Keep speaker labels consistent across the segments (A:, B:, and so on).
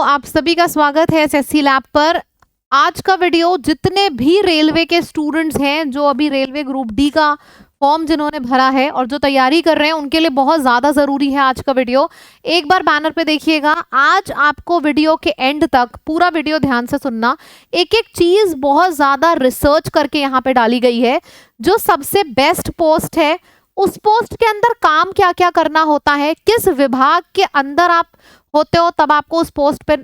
A: आप सभी का स्वागत है एसएससी लैब पर। आज का वीडियो जितने भी रेलवे के स्टूडेंट्स हैं जो अभी रेलवे ग्रुप डी का फॉर्म जिन्होंने भरा है और जो तैयारी कर रहे हैं उनके लिए बहुत ज़्यादा ज़रूरी है आज का वीडियो। एक बार बैनर पे देखिएगा। आज आपको वीडियो के एंड तक पूरा वीडियो ध्यान से सुनना। एक एक चीज़ बहुत ज़्यादा रिसर्च करके यहाँ पे डाली गई है। जो सबसे बेस्ट पोस्ट है उस पोस्ट के अंदर काम क्या क्या करना होता है, किस विभाग के अंदर आप होते हो तब आपको उस पोस्ट पे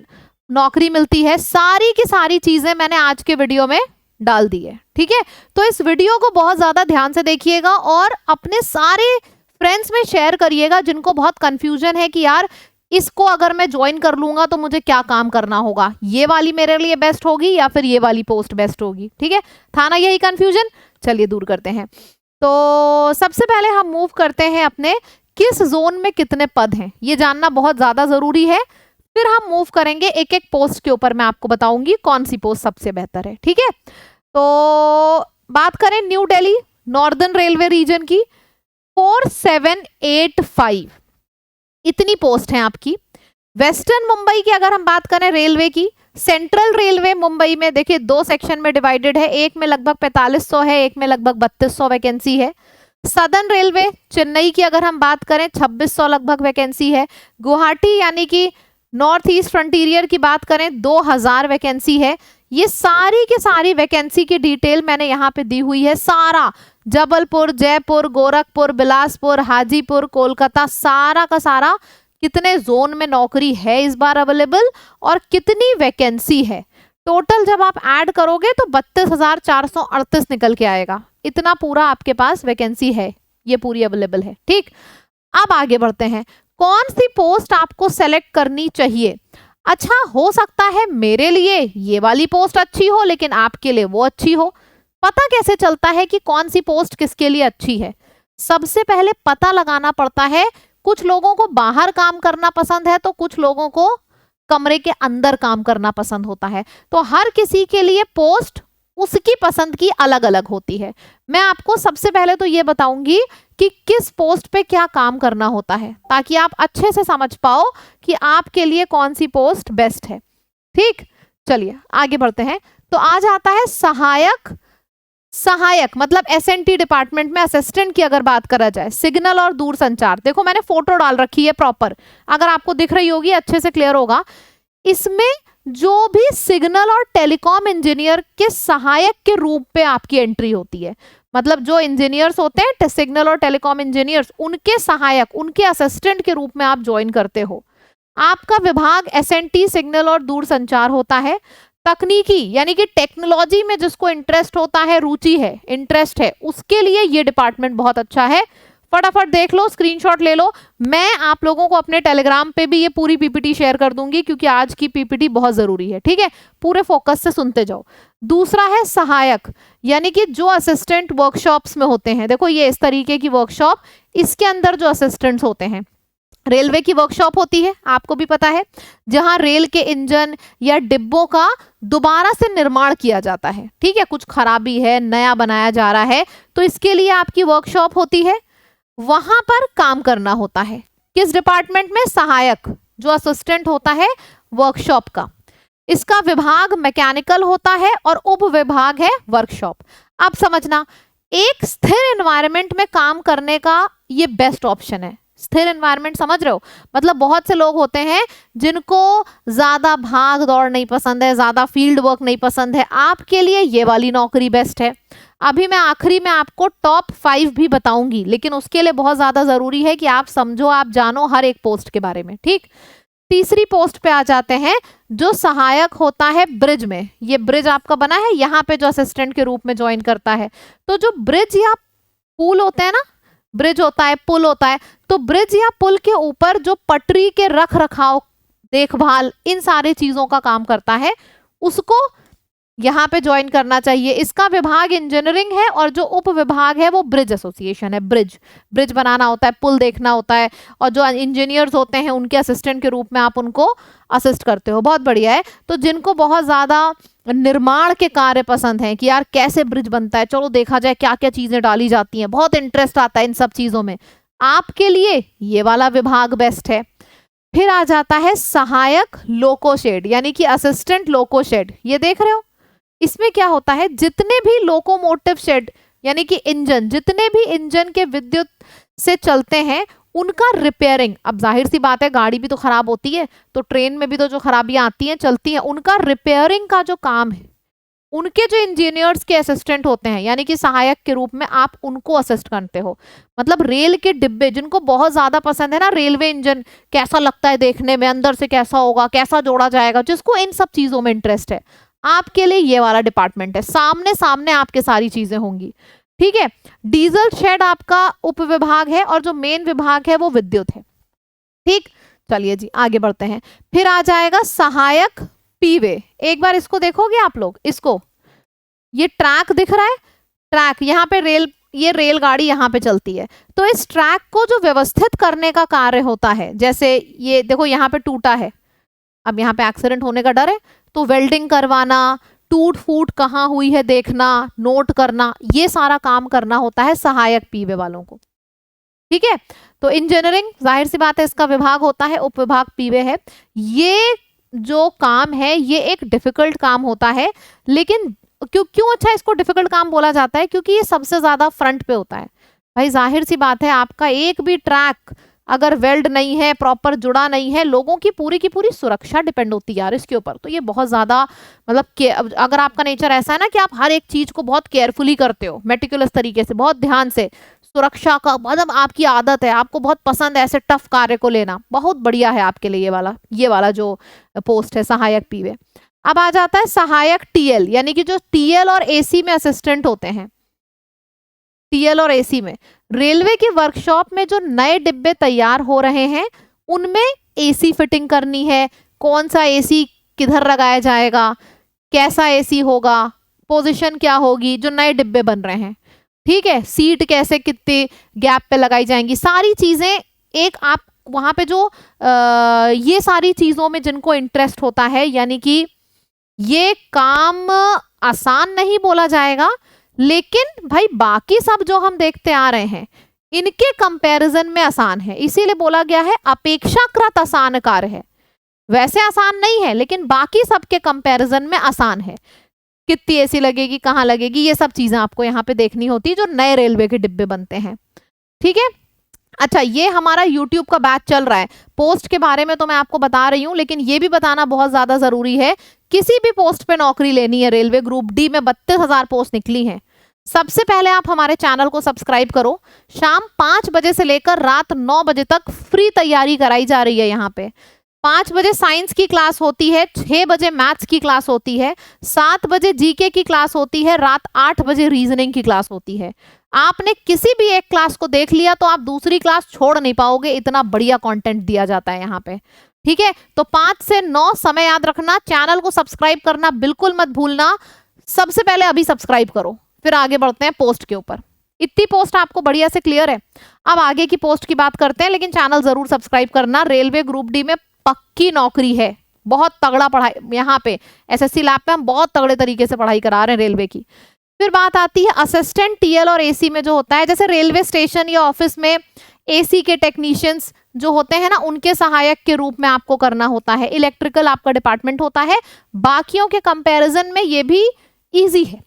A: नौकरी मिलती है, सारी की सारी चीजें मैंने आज के वीडियो में डाल दी है। ठीक है, तो इस वीडियो को बहुत ज्यादा ध्यान से देखिएगा और अपने सारे फ्रेंड्स में शेयर करिएगा जिनको बहुत कंफ्यूजन है कि यार इसको अगर मैं ज्वाइन कर लूंगा तो मुझे क्या काम करना होगा, ये वाली मेरे लिए बेस्ट होगी या फिर ये वाली पोस्ट बेस्ट होगी। ठीक है, था ना यही कंफ्यूजन? चलिए दूर करते हैं। तो सबसे पहले हम मूव करते हैं अपने किस जोन में कितने पद हैं, ये जानना बहुत ज्यादा जरूरी है। फिर हम मूव करेंगे एक एक पोस्ट के ऊपर, मैं आपको बताऊंगी कौन सी पोस्ट सबसे बेहतर है। ठीक है, तो बात करें New Delhi northern railway region की 4785 इतनी पोस्ट है आपकी। वेस्टर्न मुंबई की अगर हम बात करें रेलवे की, सेंट्रल रेलवे मुंबई में देखिए 2 सेक्शन में डिवाइडेड है, एक में लगभग 4500 है, एक में लगभग 3200 वैकेंसी है। सदर्न रेलवे चेन्नई की अगर हम बात करें 2600 लगभग वैकेंसी है। गुवाहाटी यानी कि नॉर्थ ईस्ट फ्रंटियर की बात करें 2000 वैकेंसी है। ये सारी की सारी वैकेंसी की डिटेल मैंने यहाँ पे दी हुई है। सारा जबलपुर, जयपुर, गोरखपुर, बिलासपुर, हाजीपुर, कोलकाता, सारा का सारा कितने जोन में नौकरी है इस बार अवेलेबल और कितनी वैकेंसी है। टोटल जब आप ऐड करोगे तो 32,438 निकल के आएगा। इतना पूरा आपके पास वैकेंसी है, ये पूरी अवेलेबल है। ठीक, अब आगे बढ़ते हैं। कौन सी पोस्ट आपको सेलेक्ट करनी चाहिए? अच्छा, हो सकता है मेरे लिए ये वाली पोस्ट अच्छी हो लेकिन आपके लिए वो अच्छी हो। पता कैसे चलता है कि कौन सी पोस्ट किसके लिए अच्छी है? सबसे पहले पता लगाना पड़ता है। कुछ लोगों को बाहर काम करना पसंद है तो कुछ लोगों को कमरे के अंदर काम करना पसंद होता है। तो हर किसी के लिए पोस्ट उसकी पसंद की अलग अलग होती है। मैं आपको सबसे पहले तो ये बताऊंगी कि किस पोस्ट पे क्या काम करना होता है ताकि आप अच्छे से समझ पाओ कि आपके लिए कौन सी पोस्ट बेस्ट है। ठीक, चलिए आगे बढ़ते हैं। तो आज आता है सहायक। सहायक मतलब एसएनटी डिपार्टमेंट में असिस्टेंट की अगर बात करा जाए, सिग्नल और दूरसंचार। देखो मैंने फोटो डाल रखी है प्रॉपर, अगर आपको दिख रही होगी अच्छे से क्लियर होगा। इसमें जो भी सिग्नल और टेलीकॉम इंजीनियर के सहायक के रूप पे आपकी एंट्री होती है। मतलब जो इंजीनियर्स होते हैं सिग्नल और टेलीकॉम इंजीनियर्स, उनके सहायक, उनके असिस्टेंट के रूप में आप ज्वाइन करते हो। आपका विभाग एसएनटी सिग्नल और दूरसंचार होता है। तकनीकी यानी कि टेक्नोलॉजी में जिसको इंटरेस्ट होता है, रुचि है, इंटरेस्ट है, उसके लिए ये डिपार्टमेंट बहुत अच्छा है। फटाफट देख लो, स्क्रीनशॉट ले लो। मैं आप लोगों को अपने टेलीग्राम पे भी ये पूरी पीपीटी शेयर कर दूंगी क्योंकि आज की पीपीटी बहुत जरूरी है। ठीक है, पूरे फोकस से सुनते जाओ। दूसरा है सहायक, यानी कि जो असिस्टेंट वर्कशॉप्स में होते हैं। देखो ये इस तरीके की वर्कशॉप, इसके अंदर जो असिस्टेंट्स होते हैं, रेलवे की वर्कशॉप होती है, आपको भी पता है, जहां रेल के इंजन या डिब्बों का दोबारा से निर्माण किया जाता है। ठीक है, कुछ खराबी है, नया बनाया जा रहा है, तो इसके लिए आपकी वर्कशॉप होती है, वहां पर काम करना होता है। किस डिपार्टमेंट में? सहायक, जो असिस्टेंट होता है वर्कशॉप का। इसका विभाग मैकेनिकल होता है और उप विभाग है वर्कशॉप। अब समझना, एक स्थिर एनवायरनमेंट में काम करने का ये बेस्ट ऑप्शन है। स्थिर एनवायरनमेंट समझ रहे हो? मतलब बहुत से लोग होते हैं जिनको ज्यादा भाग दौड़ नहीं पसंद है, ज्यादा फील्ड वर्क नहीं पसंद है। आपके लिए ये वाली नौकरी बेस्ट है। अभी मैं आखिरी में आपको टॉप 5 भी बताऊंगी, लेकिन उसके लिए बहुत ज्यादा जरूरी है कि आप समझो, आप जानो हर एक पोस्ट के बारे में। ठीक, तीसरी पोस्ट पे आ जाते हैं, जो सहायक होता है ब्रिज में। ये ब्रिज आपका बना है, यहाँ पे जो असिस्टेंट के रूप में ज्वाइन करता है। तो जो ब्रिज या पुल होते हैं ना, ब्रिज होता है, पुल होता है, तो ब्रिज या पुल के ऊपर जो पटरी के रख रखाव, देखभाल, इन सारी चीजों का काम करता है, उसको यहाँ पे ज्वाइन करना चाहिए। इसका विभाग इंजीनियरिंग है और जो उप विभाग है वो ब्रिज एसोसिएशन है। ब्रिज बनाना होता है, पुल देखना होता है, और जो इंजीनियर्स होते हैं उनके असिस्टेंट के रूप में आप उनको असिस्ट करते हो। बहुत बढ़िया है। तो जिनको बहुत ज्यादा निर्माण के कार्य पसंद हैं कि यार कैसे ब्रिज बनता है, चलो देखा जाए क्या क्या चीजें डाली जाती हैं, बहुत इंटरेस्ट आता है इन सब चीजों में, आपके लिए ये वाला विभाग बेस्ट है। फिर आ जाता है सहायक लोको शेड यानी कि असिस्टेंट लोको शेड। ये देख रहे हो, इसमें क्या होता है, जितने भी लोकोमोटिव शेड यानी कि इंजन, जितने भी इंजन के विद्युत से चलते हैं उनका रिपेयरिंग, अब जाहिर सी बात है गाड़ी भी तो खराब होती है, तो ट्रेन में भी तो जो खराबियां आती हैं चलती हैं, उनका रिपेयरिंग का जो काम है उनके जो इंजीनियर्स के असिस्टेंट होते हैं यानी कि सहायक के रूप में आप उनको असिस्ट करते हो। मतलब रेल के डिब्बे जिनको बहुत ज्यादा पसंद है ना, रेलवे इंजन कैसा लगता है देखने में, अंदर से कैसा होगा, कैसा जोड़ा जाएगा, जिसको इन सब चीजों में इंटरेस्ट है, आपके लिए ये वाला डिपार्टमेंट है। सामने सामने आपके सारी चीजें होंगी, ठीक है। डीजल शेड आपका उप विभाग है और जो मेन विभाग है वो विद्युत है, ठीक। चलिए जी आगे बढ़ते हैं। फिर आ जाएगा सहायक पीवे। एक बार इसको देखोगे आप लोग, इसको, ये ट्रैक दिख रहा है, ट्रैक यहाँ पे रेल, ये रेलगाड़ी यहाँ पे चलती है, तो इस ट्रैक को जो व्यवस्थित करने का कार्य होता है, जैसे ये देखो यहाँ पे टूटा है, अब यहाँ पे एक्सीडेंट होने का डर है, तो वेल्डिंग करवाना, टूट फूट कहाँ हुई है देखना, नोट करना, ये सारा काम करना होता है सहायक पीवे वालों को, ठीक है। तो इंजीनियरिंग जाहिर सी बात है इसका विभाग होता है, उप विभाग पीवे है। ये जो काम है ये एक डिफिकल्ट काम होता है, लेकिन क्यों अच्छा इसको डिफिकल्ट काम बोला जाता है, क्योंकि ये सबसे ज्यादा फ्रंट पे होता है। भाई जाहिर सी बात है आपका एक भी ट्रैक अगर वेल्ड नहीं है, प्रॉपर जुड़ा नहीं है, लोगों की पूरी सुरक्षा डिपेंड होती है यार इसके ऊपर, तो ये बहुत ज्यादा मतलब अगर आपका नेचर ऐसा है ना कि आप हर एक चीज को बहुत केयरफुली करते हो, मेटिकुलस तरीके से, बहुत ध्यान से, सुरक्षा का मतलब आपकी आदत है, आपको बहुत पसंद है ऐसे टफ कार्य को लेना, बहुत बढ़िया है आपके लिए ये वाला जो पोस्ट है सहायक पीवे। अब आ जाता है सहायक टीएल यानी कि जो टीएल और एसी में असिस्टेंट होते हैं। टीएल और एसी में रेलवे की वर्कशॉप में जो नए डिब्बे तैयार हो रहे हैं उनमें एसी फिटिंग करनी है, कौन सा एसी किधर लगाया जाएगा, कैसा एसी होगा, पोजीशन क्या होगी, जो नए डिब्बे बन रहे हैं, ठीक है, सीट कैसे कितने गैप पे लगाई जाएंगी, सारी चीजें एक आप वहां पे जो ये सारी चीजों में जिनको इंटरेस्ट होता है, यानी कि ये काम आसान नहीं बोला जाएगा, लेकिन भाई बाकी सब जो हम देखते आ रहे हैं इनके कंपैरिजन में आसान है, इसीलिए बोला गया है अपेक्षाकृत आसान कार्य है। वैसे आसान नहीं है लेकिन बाकी सबके कंपैरिजन में आसान है। कितनी एसी लगेगी, कहाँ लगेगी, ये सब चीजें आपको यहाँ पे देखनी होती है जो नए रेलवे के डिब्बे बनते हैं, ठीक है। अच्छा, ये हमारा YouTube का बैच चल रहा है, पोस्ट के बारे में तो मैं आपको बता रही हूँ, लेकिन ये भी बताना बहुत ज्यादा जरूरी है, किसी भी पोस्ट पे नौकरी लेनी है, रेलवे ग्रुप डी में 32,000 पोस्ट निकली हैं, सबसे पहले आप हमारे चैनल को सब्सक्राइब करो। शाम 5 बजे से लेकर रात 9 बजे तक फ्री तैयारी कराई जा रही है। यहाँ पे 5 बजे साइंस की क्लास होती है, 6 बजे मैथ्स की क्लास होती है, 7 बजे जीके की क्लास होती है, रात 8 बजे रीजनिंग की क्लास होती है। आपने किसी भी एक क्लास को देख लिया तो आप दूसरी क्लास छोड़ नहीं पाओगे, इतना बढ़िया कंटेंट दिया जाता है यहाँ पे, ठीक है। तो 5 से 9 समय याद रखना, चैनल को सब्सक्राइब करना बिल्कुल मत भूलना। सबसे पहले अभी सब्सक्राइब करो, फिर आगे बढ़ते हैं पोस्ट के ऊपर। इतनी पोस्ट आपको बढ़िया से क्लियर है। अब आगे की पोस्ट की बात करते हैं, लेकिन चैनल जरूर सब्सक्राइब करना। रेलवे ग्रुप डी में पक्की नौकरी है, बहुत तगड़ा पढ़ाई यहाँ पे एसएससी लैब पे हम बहुत तगड़े तरीके से पढ़ाई करा रहे हैं रेलवे की। फिर बात आती है असिस्टेंट टीएल और एसी में जो होता है, जैसे रेलवे स्टेशन या ऑफिस में एसी के टेक्नीशियंस जो होते हैं ना, उनके सहायक के रूप में आपको करना होता है। इलेक्ट्रिकल आपका डिपार्टमेंट होता है, बाकियों के कंपैरिजन में ये भी इजी है,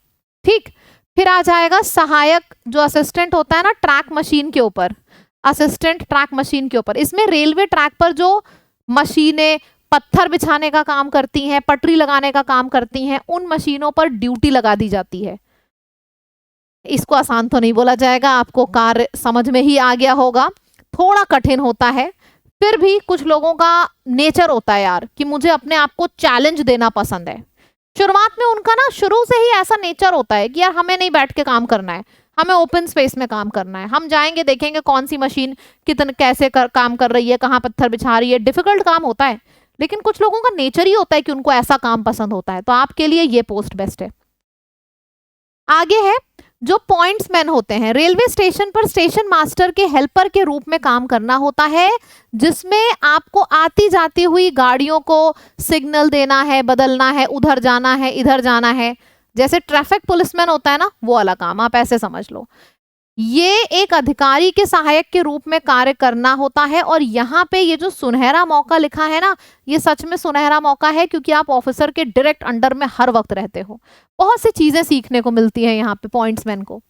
A: ठीक। फिर आ जाएगा सहायक जो असिस्टेंट होता है ना ट्रैक मशीन के ऊपर, असिस्टेंट ट्रैक मशीन के ऊपर। इसमें रेलवे ट्रैक पर जो मशीनें पत्थर बिछाने का काम करती हैं, पटरी लगाने का काम करती हैं, उन मशीनों पर ड्यूटी लगा दी जाती है। इसको आसान तो नहीं बोला जाएगा, आपको कार्य समझ में ही आ गया होगा, थोड़ा कठिन होता है। फिर भी कुछ लोगों का नेचर होता है यार कि मुझे अपने आप को चैलेंज देना पसंद है। शुरुआत में उनका ना शुरू से ही ऐसा नेचर होता है कि यार हमें नहीं बैठ के काम करना है, हमें ओपन स्पेस में काम करना है। हम जाएंगे, देखेंगे कौन सी मशीन कितने कैसे काम कर रही है, कहाँ पत्थर बिछा रही है। डिफिकल्ट काम होता है, लेकिन कुछ लोगों का नेचर ही होता है कि उनको ऐसा काम पसंद होता है, तो आपके लिए ये पोस्ट बेस्ट है। आगे है जो पॉइंट्समैन होते हैं, रेलवे स्टेशन पर स्टेशन मास्टर के हेल्पर के रूप में काम करना होता है, जिसमें आपको आती जाती हुई गाड़ियों को सिग्नल देना है, बदलना है, उधर जाना है, इधर जाना है। जैसे ट्रैफिक पुलिसमैन होता है ना, वो वाला काम, आप ऐसे समझ लो। ये एक अधिकारी के सहायक के रूप में कार्य करना होता है। और यहाँ पे ये जो सुनहरा मौका लिखा है ना, ये सच में सुनहरा मौका है, क्योंकि आप ऑफिसर के डायरेक्ट अंडर में हर वक्त रहते हो। बहुत सी चीजें सीखने को मिलती है यहाँ पे पॉइंट्समैन को।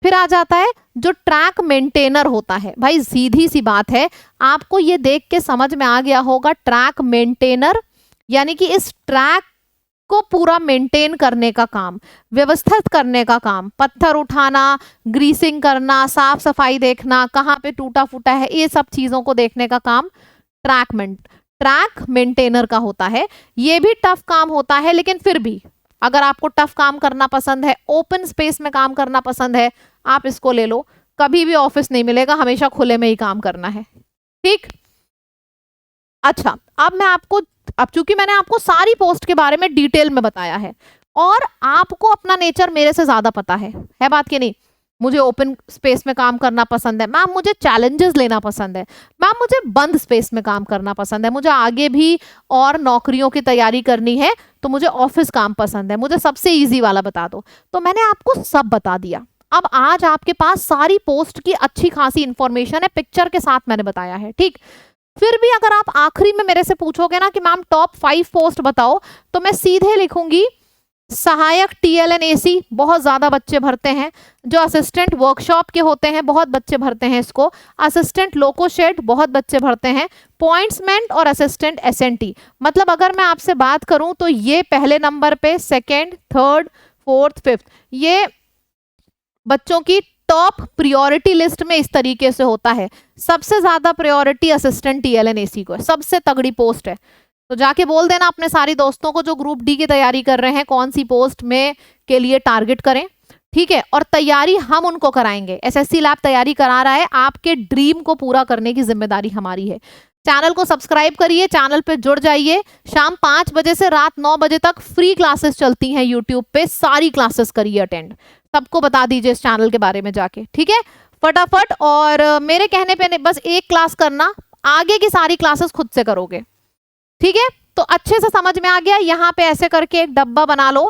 A: फिर आ जाता है जो ट्रैक मेंटेनर होता है। भाई सीधी सी बात है, आपको ये देख के समझ में आ गया होगा, ट्रैक मेंटेनर यानी कि इस ट्रैक को पूरा मेंटेन करने का काम, व्यवस्थित करने का काम, पत्थर उठाना, ग्रीसिंग करना, साफ सफाई देखना, कहाँ पे टूटा फूटा है, ये सब चीजों को देखने का काम ट्रैक मेंटेनर का होता है। ये भी टफ काम होता है, लेकिन फिर भी अगर आपको टफ काम करना पसंद है, ओपन स्पेस में काम करना पसंद है, आप इसको ले लो। कभी भी ऑफिस नहीं मिलेगा, हमेशा खुले में ही काम करना है, ठीक। अच्छा, अब चूंकि मैंने आपको सारी पोस्ट के बारे में डिटेल में बताया है, और आपको अपना नेचर मेरे से ज्यादा पता है बात की नहीं। मुझे ओपन स्पेस में काम करना पसंद है मैम, मुझे चैलेंजेस लेना पसंद है मैम, मुझे बंद स्पेस में काम करना पसंद है, मुझे आगे भी और नौकरियों की तैयारी करनी है, तो मुझे ऑफिस काम पसंद है, मुझे सबसे इजी वाला बता दो। तो मैंने आपको सब बता दिया। अब आज आपके पास सारी पोस्ट की अच्छी खासी इंफॉर्मेशन है, पिक्चर के साथ मैंने बताया है, ठीक। फिर भी अगर आप आखिरी में मेरे से पूछोगे ना कि मैम टॉप 5 पोस्ट बताओ, तो मैं सीधे लिखूंगी सहायक TLN-AC, बहुत ज्यादा बच्चे भरते हैं। जो असिस्टेंट वर्कशॉप के होते हैं, बहुत बच्चे भरते हैं इसको। असिस्टेंट लोकोशेड, बहुत बच्चे भरते हैं। पॉइंट्समैन और असिस्टेंट SNT, मतलब अगर मैं आपसे बात करूं तो ये पहले नंबर पे, सेकेंड, थर्ड, फोर्थ, फिफ्थ, ये बच्चों की टॉप प्रायोरिटी लिस्ट में इस तरीके से होता है। सबसे ज्यादा प्रायोरिटी असिस्टेंट TLN-AC को है, सबसे तगड़ी पोस्ट है। तो जाके बोल देना अपने सारे दोस्तों को जो ग्रुप डी की तैयारी कर रहे हैं, कौन सी पोस्ट में के लिए टारगेट करें, ठीक है। और तैयारी हम उनको कराएंगे, SSC लैब तैयारी करा रहा है, आपके ड्रीम को पूरा करने की जिम्मेदारी हमारी है। चैनल को सब्सक्राइब करिए, चैनल पे जुड़ जाइए। शाम 5 बजे से रात 9 बजे तक फ्री क्लासेस चलती हैं यूट्यूब पे, सारी क्लासेस करिए अटेंड। सबको बता दीजिए इस चैनल के बारे में जाके, ठीक है, फटाफट। और मेरे कहने पे बस एक क्लास करना, आगे की सारी क्लासेस खुद से करोगे, ठीक है। तो अच्छे से समझ में आ गया। यहाँ पे ऐसे करके एक डब्बा बना लो,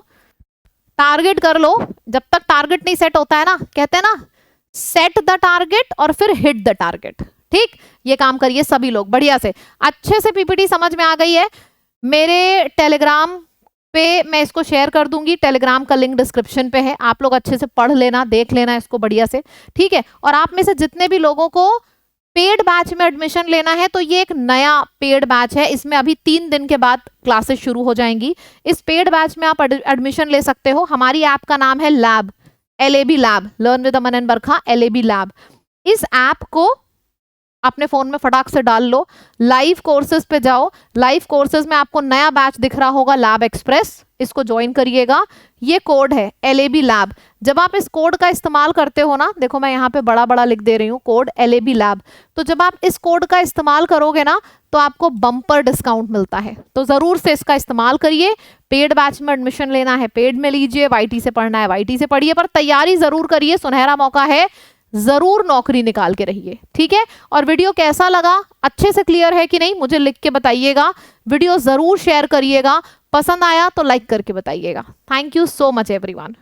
A: टारगेट कर लो। जब तक टारगेट नहीं सेट होता है ना, कहते हैं ना, सेट द टारगेट और फिर हिट द टारगेट, ठीक। ये काम करिए सभी लोग बढ़िया से। अच्छे से PPT समझ में आ गई है। मेरे टेलीग्राम पे मैं इसको शेयर कर दूंगी, टेलीग्राम का लिंक डिस्क्रिप्शन पे है, आप लोग अच्छे से पढ़ लेना, देख लेना इसको बढ़िया से, ठीक है। और आप में से जितने भी लोगों को पेड बैच में एडमिशन लेना है, तो ये एक नया पेड बैच है, इसमें अभी 3 दिन के बाद क्लासेस शुरू हो जाएंगी। इस पेड बैच में आप एडमिशन ले सकते हो। हमारी ऐप का नाम है lab, LAB lab, learn with Aman and Barkha, LAB lab. इस ऐप को अपने फोन में फटाक से डाल लो, लाइव कोर्सेज पे जाओ। लाइव कोर्सेज में आपको नया बैच दिख रहा होगा, लैब एक्सप्रेस, इसको ज्वाइन करिएगा। ये कोड है LAB लैब। जब आप इस कोड का इस्तेमाल करते हो ना, देखो मैं यहाँ पे बड़ा बड़ा लिख दे रही हूँ, कोड LAB लैब। तो जब आप इस कोड का इस्तेमाल करोगे ना, तो आपको बम्पर डिस्काउंट मिलता है। तो जरूर से इसका इस्तेमाल करिए। पेड बैच में एडमिशन लेना है, पेड में लीजिए, YT से पढ़ना है, YT से पढ़िए, पर तैयारी जरूर करिए, सुनहरा मौका है, जरूर नौकरी निकाल के रहिए, ठीक है। और वीडियो कैसा लगा, अच्छे से क्लियर है कि नहीं, मुझे लिख के बताइएगा। वीडियो जरूर शेयर करिएगा, पसंद आया तो लाइक करके बताइएगा। Thank you so much everyone.